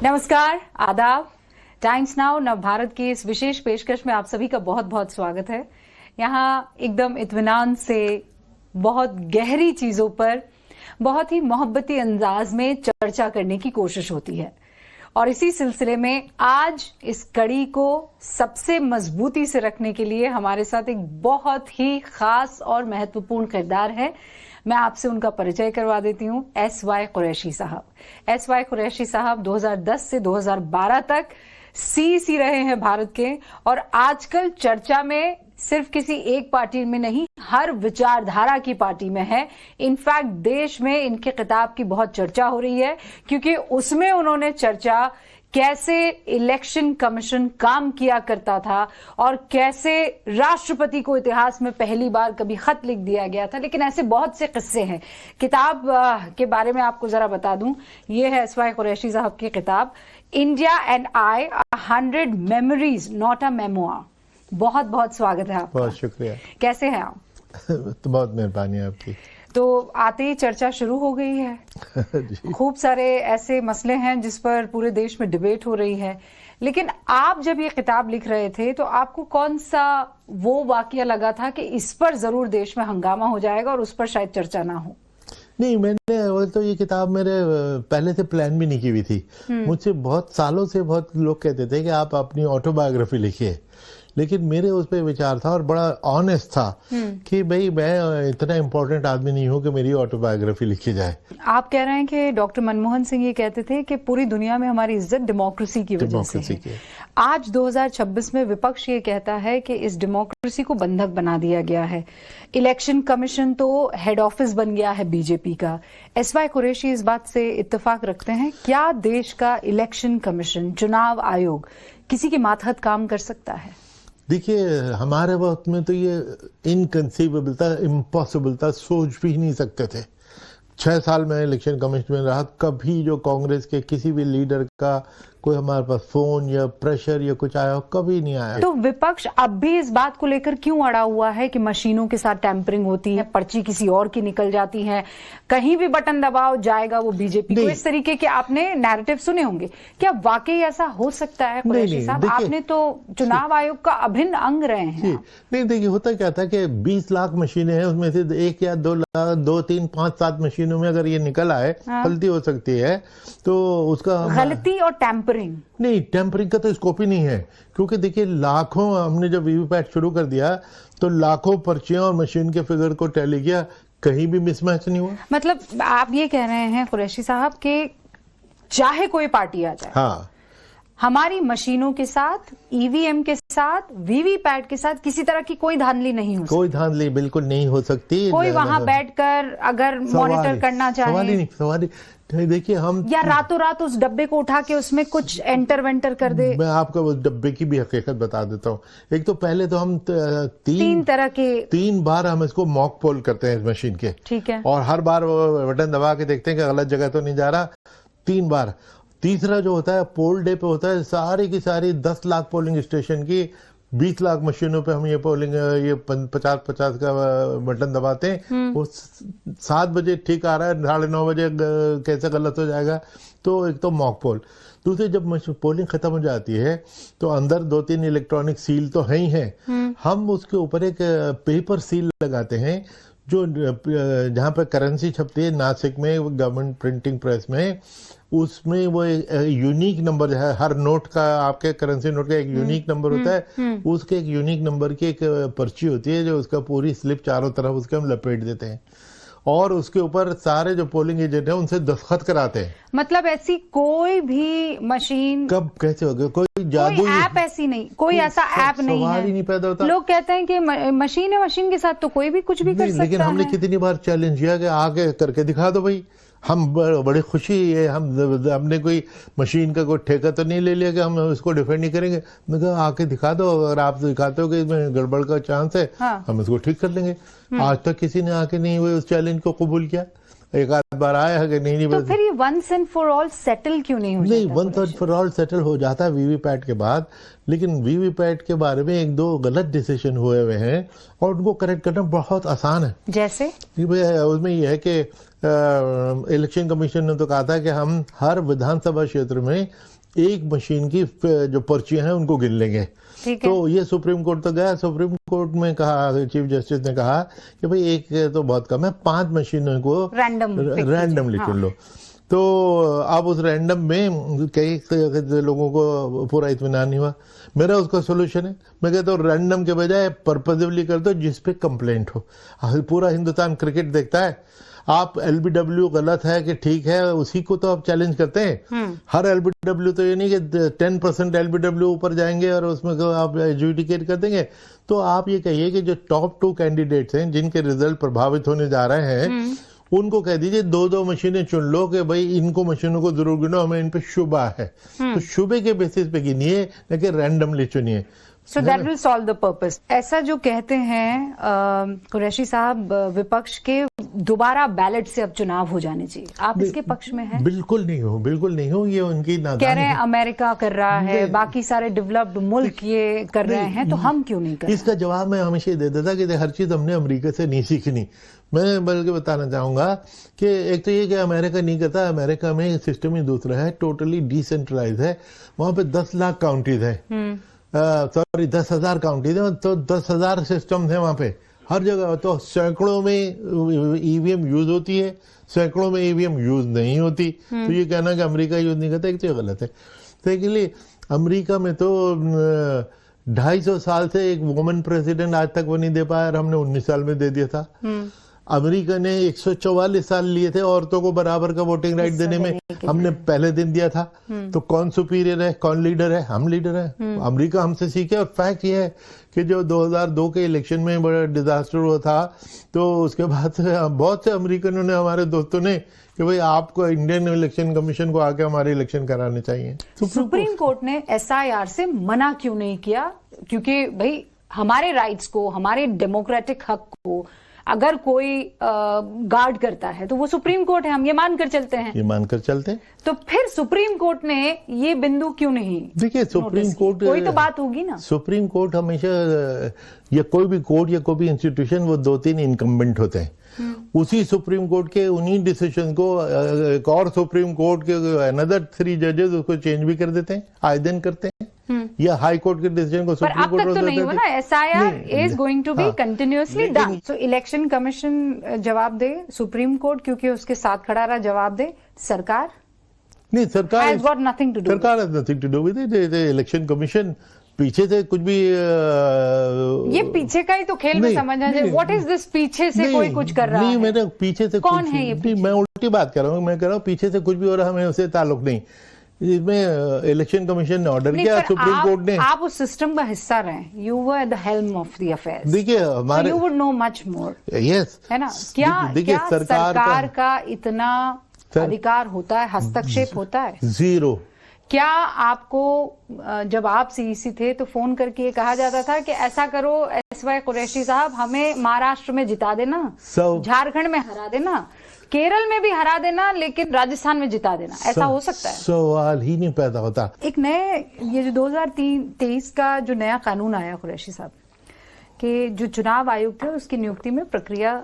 नमस्कार, आदाब। Times now नव भारत की इस विशेष पेशकश में आप सभी का बहुत बहुत स्वागत है। यहाँ एकदम इत्मीनान से बहुत गहरी चीजों पर बहुत ही मोहब्बती अंदाज में चर्चा करने की कोशिश होती है और इसी सिलसिले में आज इस कड़ी को सबसे मजबूती से रखने के लिए हमारे साथ एक बहुत ही खास और महत्वपूर्ण किरदार है। मैं आपसे उनका परिचय करवा देती हूं। एस.वाई. कुरैशी साहब। एस.वाई. कुरैशी साहब 2010 से 2012 तक सीईसी रहे हैं भारत के और आजकल चर्चा में सिर्फ किसी एक पार्टी में नहीं, हर विचारधारा की पार्टी में है। इनफैक्ट देश में इनके खिताब की बहुत चर्चा हो रही है क्योंकि उसमें उन्होंने चर्चा कैसे इलेक्शन कमीशन काम किया करता था और कैसे राष्ट्रपति को इतिहास में पहली बार कभी खत लिख दिया गया था। लेकिन ऐसे बहुत से किस्से हैं। किताब के बारे में आपको जरा बता दूं, ये है एस.वाई. कुरैशी साहब की किताब India and I 100 memories not a memoir. बहुत बहुत स्वागत है आपका। बहुत शुक्रिया। कैसे हैं आप? तो बहुत मेहरबानी आपकी। तो आते ही चर्चा शुरू हो गई है। खूब सारे ऐसे मसले हैं जिस पर पूरे देश में डिबेट हो रही है। लेकिन आप जब ये किताब लिख रहे थे तो आपको कौन सा वो वाकया लगा था कि इस पर जरूर देश में हंगामा हो जाएगा और उस पर शायद चर्चा ना हो? नहीं, मैंने तो ये किताब मेरे पहले से प्लान भी नहीं की हुई थी। मुझसे बहुत सालों से बहुत लोग कहते थे कि आप अपनी ऑटोबायोग्राफी लिखिए, लेकिन मेरे उस पर विचार था और बड़ा ऑनेस्ट था कि भाई मैं इतना इम्पोर्टेंट आदमी नहीं हूं कि मेरी ऑटोबायोग्राफी लिखी जाए। आप कह रहे हैं कि डॉक्टर मनमोहन सिंह ये कहते थे कि पूरी दुनिया में हमारी इज्जत डेमोक्रेसी की वजह से है। आज 2026 में विपक्ष ये कहता है कि इस डेमोक्रेसी को बंधक बना दिया गया है। इलेक्शन कमीशन तो हेड ऑफिस बन गया है बीजेपी का। एस.वाई. कुरैशी इस बात से इत्तेफाक रखते हैं, क्या देश का इलेक्शन कमीशन, चुनाव आयोग किसी के मातहत काम कर सकता है? देखिए, हमारे वक्त में तो ये इनकंसीवेबल था, इम्पॉसिबल था, सोच भी नहीं सकते थे। 6 साल में इलेक्शन कमीशन में रहा, कभी जो कांग्रेस के किसी भी लीडर का कोई हमारे पास फोन या प्रेशर या कुछ आया हो, कभी नहीं आया। तो विपक्ष अब भी इस बात को लेकर क्यों अड़ा हुआ है कि मशीनों के साथ टैंपरिंग होती है, पर्ची किसी और की निकल जाती है, कहीं भी बटन दबाओ जाएगा वो बीजेपी को? इस तरीके के आपने नैरेटिव सुने होंगे। क्या वाकई ऐसा हो सकता है कुरैशी साहब? आपने तो चुनाव आयोग का अभिन्न अंग रहे हैं। नहीं, देखिए होता क्या था कि 20 लाख मशीनें हैं, उसमें से 1 या 2 लाख 2, 3, 5, 7 मशीनों में अगर ये निकल आए, गलती हो सकती है तो उसका गलती और टैंपरिंग नहीं, टेम्परिंग का तो स्कोप ही नहीं है क्योंकि देखिए लाखों, हमने जब वीवीपैट शुरू कर दिया तो लाखों पर्चियां और मशीन के फिगर को टैली किया, कहीं भी मिसमैच नहीं हुआ। मतलब आप ये कह रहे हैं कुरैशी साहब कि चाहे कोई पार्टी आ जाए, हाँ, हमारी मशीनों के साथ, ईवीएम के साथ, वीवीपैट के साथ किसी तरह की कोई धांधली नहीं हो सकती। कोई धांधली बिल्कुल नहीं हो सकती। कोई वहां बैठकर अगर मॉनिटर करना चाहे, सवाल देखिए हम या रातों रात उस डब्बे को उठा के उसमें कुछ एंटर वेंटर कर दे। मैं आपको उस डब्बे की भी हकीकत बता देता हूँ। एक तो पहले तो हम 3 बार हम इसको मॉक पोल करते हैं इस मशीन के, ठीक है, और हर बार वो बटन दबा के देखते हैं कि गलत जगह तो नहीं जा रहा। 3 बार। तीसरा जो होता है पोल डे पे होता है, सारी की सारी 10 लाख पोलिंग स्टेशन की 20 लाख मशीनों पे हम ये पोलिंग, ये 50-50 का बटन दबाते हैं। वो 7 बजे ठीक आ रहा है, 9:30 बजे कैसे गलत हो जाएगा? तो एक तो मॉक पोल। दूसरी, जब पोलिंग खत्म हो जाती है तो अंदर 2-3 इलेक्ट्रॉनिक सील तो है ही हैं, हम उसके ऊपर एक पेपर सील लगाते हैं जो जहाँ पर करेंसी छपती है नासिक में गवर्नमेंट प्रिंटिंग प्रेस में, उसमें वो यूनिक नंबर है, हर नोट का, आपके करेंसी नोट का एक यूनिक नंबर होता है, उसके एक यूनिक नंबर की एक पर्ची होती है जो उसका पूरी स्लिप चारों तरफ उसके हम लपेट देते हैं और उसके ऊपर सारे जो पोलिंग एजेंट हैं उनसे दस्तखत कराते हैं। मतलब ऐसी कोई भी मशीन कब कैसे हो गया? कोई जादू ऐप ऐसी नहीं, कोई ऐसा ऐप नहीं है, सवाल ही नहीं पैदा होता। लोग कहते हैं कि मशीन है, मशीन के साथ तो कोई भी कुछ भी कर सकता है। लेकिन हमने कितनी बार चैलेंज किया कि आगे करके दिखा दो भाई। हम बड़ी खुशी है, हमने कोई मशीन का कोई ठेका तो नहीं ले लिया कि हम इसको डिफेंड नहीं करेंगे। मैं कहा आके दिखा दो, अगर आप दिखाते हो कि इसमें गड़बड़ का चांस है, हाँ, हम इसको ठीक कर लेंगे। आज तक किसी ने आके नहीं हुए उस चैलेंज को कबूल किया। एक आध बार आया है कि नहीं तो फिर ये once and for all settle क्यों नहीं हो जाता? नहीं, once and for all settle हो जाता है वीवीपैट के बाद, लेकिन वीवीपैट के बारे में एक दो गलत डिसीजन हुए हुए हैं और उनको करेक्ट करना बहुत आसान है। जैसे उसमें ये है कि इलेक्शन कमीशन ने तो कहा था कि हम हर विधानसभा क्षेत्र में एक मशीन की जो पर्चियां हैं उनको गिन लेंगे। तो ये सुप्रीम कोर्ट तो गया, सुप्रीम कोर्ट में कहा, चीफ जस्टिस ने कहा कि भाई एक तो बहुत कम है, 5 मशीनों को रैंडमली चुन लो। तो अब उस रैंडम में कई लोगों को पूरा इत्मीनान नहीं हुआ। मेरा उसका सोल्यूशन है, मैं कहता हूँ रैंडम के बजाय पर्पसिवली कर दो जिस पे कंप्लेंट हो। पूरा हिंदुस्तान क्रिकेट देखता है, आप एलबीडब्ल्यू गलत है कि ठीक है उसी को तो आप चैलेंज करते हैं। हर एलबीडब्ल्यू तो ये नहीं कि 10% एलबीडब्ल्यू ऊपर जाएंगे और उसमें आप एडजुडिकेट कर देंगे। तो आप ये कहिए कि जो टॉप 2 कैंडिडेट्स हैं जिनके रिजल्ट प्रभावित होने जा रहे हैं उनको कह दीजिए 2-2 मशीनें चुन लो कि भाई इनको मशीनों को जरूर गिनो, हमें इन पे शुबा है। तो शुबे के बेसिस पे गिनिए, न कि रैंडमली चुनिए। So that will solve the purpose। ऐसा जो कहते हैं कुरैशी साहब, विपक्ष के दोबारा बैलेट से अब चुनाव हो जाने चाहिए, आप इसके पक्ष में हैं? बिल्कुल नहीं हो, बिल्कुल नहीं हो। ये उनकी नादानी कह रहे हैं अमेरिका कर रहा है, बाकी सारे डेवलप्ड मुल्क ये कर रहे हैं, तो हम क्यों नहीं कर रहे? इसका जवाब मैं हमेशा दे देता कि हर चीज हमने अमेरिका से नहीं सीखनी। मैं बल्कि बताना चाहूंगा कि एक तो ये कि अमेरिका नहीं करता, अमेरिका में सिस्टम ही दूसरा है, टोटली डिसेंट्रलाइज है। वहां पे 10 लाख काउंटीज है, सॉरी 10,000 काउंटीज है, तो 10,000 सिस्टम है वहां पे हर जगह। तो सैकड़ों में ईवीएम यूज होती है, सैकड़ों में ईवीएम यूज नहीं होती। तो ये कहना कि अमेरिका यूज नहीं करता, एक तो गलत है। तो इसलिए अमेरिका में तो 250 साल से एक वुमन प्रेसिडेंट आज तक वो नहीं दे पाया और हमने 19 साल में दे दिया था। अमेरिका ने 144 साल लिए थे औरतों को बराबर का वोटिंग राइट देने में, हमने पहले दिन दिया था। तो कौन सुपीरियर है, कौन लीडर है? हम लीडर है। अमेरिका हमसे सीखे। और फैक्ट ये है कि जो 2002 के इलेक्शन में बड़ा डिजास्टर हुआ था, तो उसके बाद बहुत से अमेरिकनों ने, हमारे दोस्तों ने, कि भाई आपको इंडियन इलेक्शन कमीशन को आके हमारे इलेक्शन कराने चाहिए। सुप्रीम कोर्ट ने एसआईआर से मना क्यों नहीं किया? क्योंकि भाई हमारे राइट्स को, हमारे डेमोक्रेटिक हक को अगर कोई गार्ड करता है तो वो सुप्रीम कोर्ट है, हम ये मानकर चलते हैं। ये मानकर चलते हैं। तो फिर सुप्रीम कोर्ट ने ये बिंदु क्यों नहीं? देखिए सुप्रीम कोर्ट, कोई तो बात होगी ना। सुप्रीम कोर्ट हमेशा, या कोई भी कोर्ट या कोई भी इंस्टीट्यूशन, वो 2-3 इनकम्बेंट होते हैं। उसी सुप्रीम कोर्ट के उन्हीं डिसीजन को एक और सुप्रीम कोर्ट के अनदर 3 जजेस उसको चेंज भी कर देते हैं, आए दिन करते हैं। या हाई कोर्ट के डिसीजन को सुप्रीम कोर्ट तो नहीं हुआ ना। SIR is going to be continuously done. So election commission जवाब दे, सुप्रीम कोर्ट क्योंकि उसके साथ खड़ा रहा जवाब दे, सरकार नहीं, सरकार has got nothing to do, सरकार has nothing to do with it. Election commission पीछे से कुछ भी ये पीछे का ही तो खेल में समझना चाहिए। व्हाट इज दिस पीछे से कोई कुछ कर रहा है? नहीं, मेरे पीछे से कौन है ये? मैं उल्टी बात कर रहा हूँ। मैं कह रहा हूँ पीछे से कुछ भी हो रहा है, हमें उससे ताल्लुक नहीं। इसमें इलेक्शन कमीशन ने ऑर्डर किया, सुप्रीम कोर्ट ने। आप उस सिस्टम का हिस्सा रहे, you were at the helm of the affairs. देखिए हमारे, you would know much more. Yes, है ना? क्या सरकार का इतना अधिकार होता है, हस्तक्षेप होता है? जीरो। क्या आपको जब आप सीईसी थे तो फोन करके कहा जाता था कि ऐसा करो एसवाई कुरैशी साहब, हमें महाराष्ट्र में जिता देना, झारखंड में हरा देना, केरल में भी हरा देना, लेकिन राजस्थान में जिता देना? ऐसा हो सकता है? सवाल ही नहीं पैदा होता। एक नए, ये जो 2023 का जो नया कानून आया कुरैशी साहब, कि जो चुनाव आयोग थे उसकी नियुक्ति में प्रक्रिया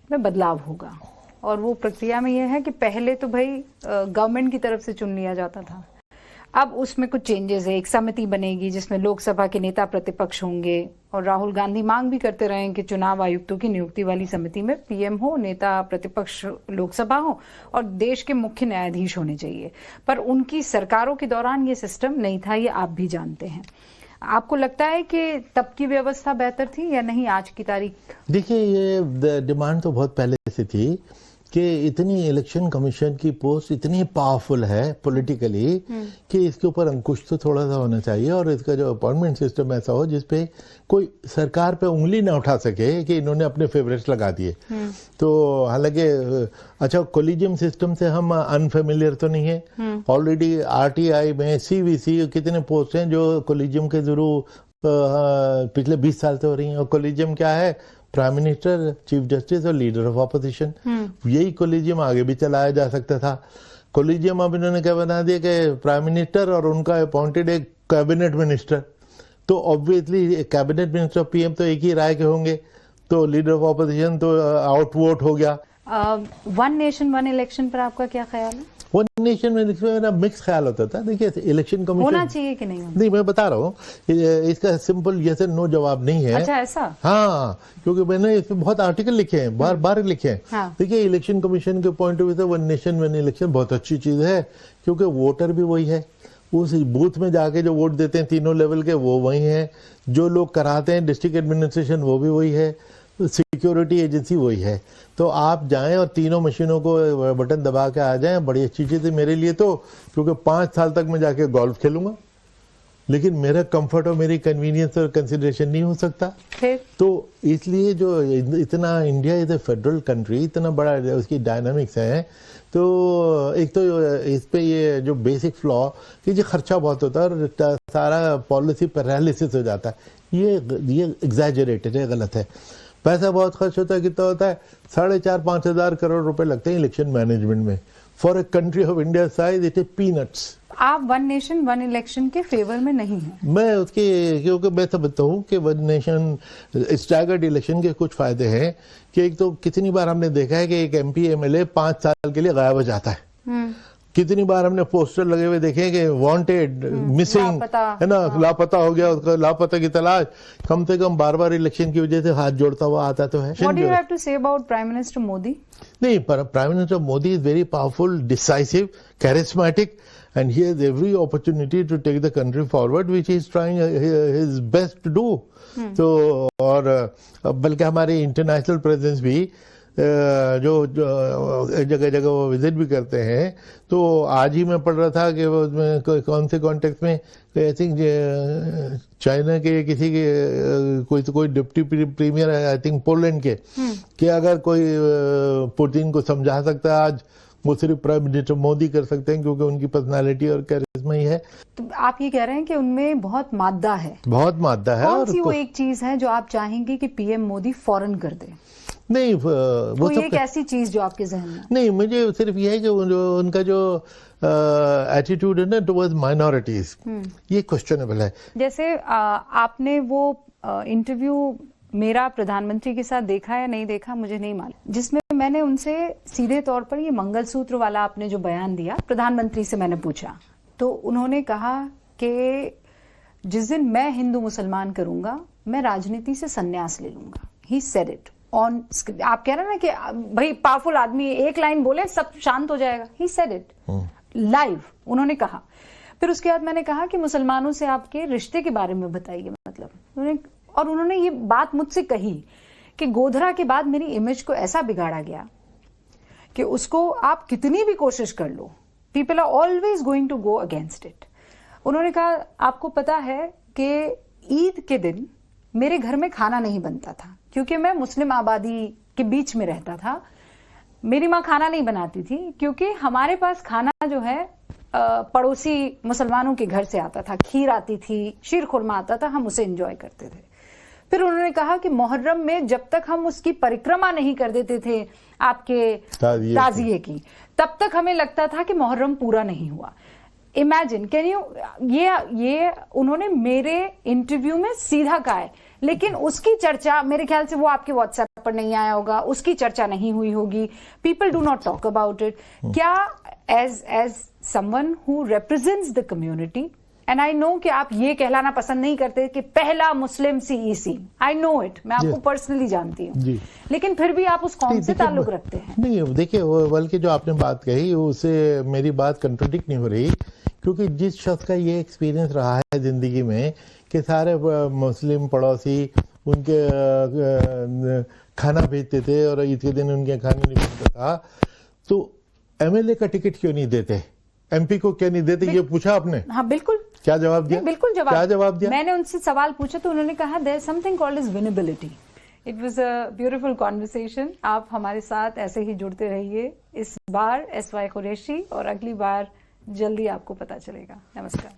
में बदलाव होगा। और वो प्रक्रिया में यह है कि पहले तो भाई गवर्नमेंट की तरफ से चुन लिया जाता था, अब उसमें कुछ चेंजेस है। एक समिति बनेगी जिसमें लोकसभा के नेता प्रतिपक्ष होंगे, और राहुल गांधी मांग भी करते रहे कि चुनाव आयुक्तों की नियुक्ति वाली समिति में पीएम हो, नेता प्रतिपक्ष लोकसभा हो, और देश के मुख्य न्यायाधीश होने चाहिए। पर उनकी सरकारों के दौरान ये सिस्टम नहीं था, ये आप भी जानते हैं। आपको लगता है कि तब की व्यवस्था बेहतर थी या नहीं आज की तारीख? देखिए, ये डिमांड तो बहुत पहले से थी कि इतनी इलेक्शन कमीशन की पोस्ट इतनी पावरफुल है पॉलिटिकली कि इसके ऊपर अंकुश तो थोड़ा सा होना चाहिए, और इसका जो अपॉइंटमेंट सिस्टम ऐसा हो जिसपे कोई सरकार पे उंगली ना उठा सके कि इन्होंने अपने फेवरेट्स लगा दिए। तो हालांकि अच्छा, कोलिजियम सिस्टम से हम अनफेमिलियर तो नहीं है। ऑलरेडी आरटीआई में सीवीसी कितने पोस्ट हैं जो कोलिजियम के जरूर पिछले 20 साल से हो रही हैं। और कोलिजियम क्या है? प्राइम मिनिस्टर, चीफ जस्टिस और लीडर ऑफ ऑपोजिशन। यही कोलिजियम आगे भी चलाया जा सकता था। कोलिजियम अब इन्होंने क्या बना दिया कि प्राइम मिनिस्टर और उनका अपॉइंटेड एक कैबिनेट मिनिस्टर, तो ऑब्वियसली कैबिनेट मिनिस्टर और पीएम तो एक ही राय के होंगे, तो लीडर ऑफ ऑपोजिशन तो आउट वोट हो गया। वन नेशन वन इलेक्शन पर आपका क्या ख्याल है? वन नेशन में मेरा मिक्स ख्याल होता था। देखिए इलेक्शन कमीशन होना चाहिए कि नहीं? नहीं, मैं बता रहा हूँ, इसका सिंपल यस एंड नो जवाब नहीं है। अच्छा, ऐसा? हाँ, क्योंकि मैंने इसमें बहुत आर्टिकल लिखे हैं, बार बार लिखे हैं। हाँ। देखिए इलेक्शन कमीशन के पॉइंट ऑफ व्यू से वन नेशन वन इलेक्शन बहुत अच्छी चीज है, क्योंकि वोटर भी वही है, उस बूथ में जाके जो वोट देते हैं तीनों लेवल के वो वही है, जो लोग कराते हैं डिस्ट्रिक्ट एडमिनिस्ट्रेशन वो भी वही है, सिक्योरिटी एजेंसी वही है। तो आप जाएं और तीनों मशीनों को बटन दबा के आ जाएं, बड़ी अच्छी चीज़ है मेरे लिए तो, क्योंकि 5 साल तक मैं जाके गोल्फ खेलूंगा, लेकिन मेरा कंफर्ट और मेरी कन्वीनियंस और कंसिडरेशन नहीं हो सकता। तो इसलिए जो इतना India is a federal country, इतना बड़ा उसकी डायनामिक्स है, तो एक तो इस पे ये जो बेसिक फ्लॉ कि जो खर्चा बहुत होता है और सारा पॉलिसी पैरालिसिस हो जाता है, ये एग्जैजरेटेड है, गलत है। पैसा बहुत खर्च होता है, कितना होता है? 4,500-5 हजार करोड़ रुपए लगते हैं इलेक्शन मैनेजमेंट में। For a country of India size it is peanuts. आप वन नेशन वन इलेक्शन के फेवर में नहीं हैं? मैं उसके, क्योंकि मैं समझता हूँ कि वन नेशन स्टैगर्ड इलेक्शन के कुछ फायदे हैं कि एक तो कितनी बार हमने देखा है कि एक एमपी एमएलए 5 साल के लिए गायब हो जाता है। कितनी बार हमने पोस्टर लगे हुए देखे कि वांटेड, मिसिंग, है ना, लापता हो गया, उसका लापता की तलाश। कम से कम बार इलेक्शन की वजह से हाथ जोड़ता हुआ आता तो है। What do you have to say about Prime Minister Modi? नहीं, पर prime minister Modi is very powerful, decisive, charismatic, and he has every opportunity to take the country forward, which he is trying his best to do. तो और बल्कि हमारे international presence भी जो जगह जगह वो विजिट भी करते हैं। तो आज ही मैं पढ़ रहा था कि वो उसमें कौन से कॉन्टेक्स्ट में आई थिंक चाइना के किसी के कोई डिप्टी प्रीमियर है, आई थिंक पोलैंड के, कि अगर कोई पुतिन को समझा सकता है आज, वो सिर्फ प्राइम मिनिस्टर मोदी कर सकते हैं, क्योंकि उनकी पर्सनालिटी और कैरिस्मा ही है। तो आप ये कह रहे हैं कि उनमें बहुत मादा है? बहुत मादा है। कौन सी वो एक चीज है जो आप चाहेंगे कि पीएम मोदी फौरन कर दे? नहीं, वो एक ऐसी चीज जो आपके जहन में? नहीं, मुझे सिर्फ ये है कि उनका जो एटीट्यूड है ना टुवर्ड्स माइनॉरिटीज, ये क्वेश्चनेबल है। जैसे आपने वो इंटरव्यू मेरा प्रधानमंत्री के साथ देखा या नहीं देखा मुझे नहीं मालूम, जिसमें मैंने उनसे सीधे तौर पर ये मंगलसूत्र वाला आपने जो बयान दिया, प्रधानमंत्री से मैंने पूछा, तो उन्होंने कहा कि जिस दिन मैं हिंदू मुसलमान करूंगा मैं राजनीति से संन्यास ले लूंगा। He said it on. आप कह रहे हैं ना कि भाई पावरफुल आदमी एक लाइन बोले सब शांत हो जाएगा। ही सेड इट लाइव, उन्होंने कहा। फिर उसके बाद मैंने कहा कि मुसलमानों से आपके रिश्ते के बारे में बताइए, मतलब उन्होंने ये बात मुझसे कही कि गोधरा के बाद मेरी इमेज को ऐसा बिगाड़ा गया कि उसको आप कितनी भी कोशिश कर लो, people are always going to go against it. उन्होंने कहा आपको पता है कि ईद के दिन मेरे घर में खाना नहीं बनता था, क्योंकि मैं मुस्लिम आबादी के बीच में रहता था। मेरी माँ खाना नहीं बनाती थी, क्योंकि हमारे पास खाना जो है पड़ोसी मुसलमानों के घर से आता था, खीर आती थी, शीर खुरमा आता था, हम उसे एंजॉय करते थे। फिर उन्होंने कहा कि मुहर्रम में जब तक हम उसकी परिक्रमा नहीं कर देते थे आपके ताजिए की, तब तक हमें लगता था कि मुहर्रम पूरा नहीं हुआ। इमेजिन, कैन यू, ये उन्होंने मेरे इंटरव्यू में सीधा कहा है, लेकिन उसकी चर्चा मेरे ख्याल से वो आपके व्हाट्सएप पर नहीं आया होगा, उसकी चर्चा नहीं हुई होगी। People do not talk about it. क्या as someone who represents the community, and I know कि आप ये कहलाना पसंद नहीं करते कि पहला Muslim CEC, I know it, मैं आपको पर्सनली जानती हूँ, लेकिन फिर भी आप उस कौन से ताल्लुक रखते हैं? नहीं, देखिए, बल्कि जो आपने बात कही उससे मेरी बात कंट्रोडिक्ट नहीं हो रही, क्योंकि जिस शख्स का ये एक्सपीरियंस रहा है जिंदगी में कि सारे मुस्लिम पड़ोसी उनके खाना भेजते थे और ईद के दिन उनके खाने नहीं बनता था, तो एमएलए का टिकट क्यों नहीं देते, एमपी को क्यों नहीं देते, ये पूछा आपने? हाँ बिल्कुल। क्या जवाब दिया? बिल्कुल जवाब। क्या जवाब दिया? मैंने उनसे सवाल पूछा तो उन्होंने कहा there is something called as winnability. It was a beautiful conversation. आप हमारे साथ ऐसे ही जुड़ते रहिए। इस बार SY कुरैशी और अगली बार जल्दी आपको पता चलेगा। नमस्कार।